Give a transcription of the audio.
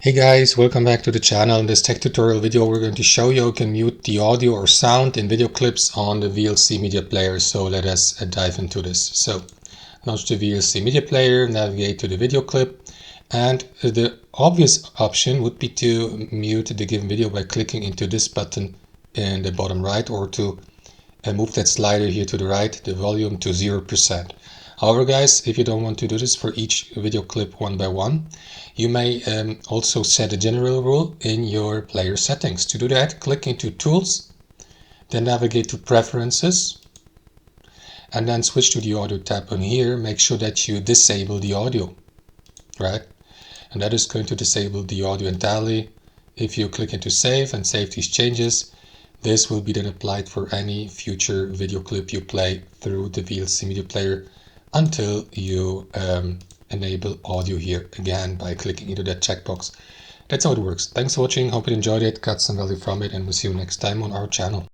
Hey guys, welcome back to the channel. In this tech tutorial video we're going to show you how you can mute the audio or sound in video clips on the VLC Media Player. So let us dive into this. So launch the VLC Media Player, navigate to the video clip, and the obvious option would be to mute the given video by clicking into this button in the bottom right, or to move that slider here to the right, the volume to 0%. However guys, if you don't want to do this for each video clip one by one, you may also set a general rule in your player settings. To do that, click into Tools, then navigate to Preferences, and then switch to the Audio tab on here. Make sure that you disable the audio, right? And that is going to disable the audio entirely. If you click into Save and save these changes, this will be then applied for any future video clip you play through the VLC Media Player until you enable audio here again by clicking into that checkbox. That's how it works. Thanks for watching. Hope you enjoyed it, got some value from it, and we'll see you next time on our channel.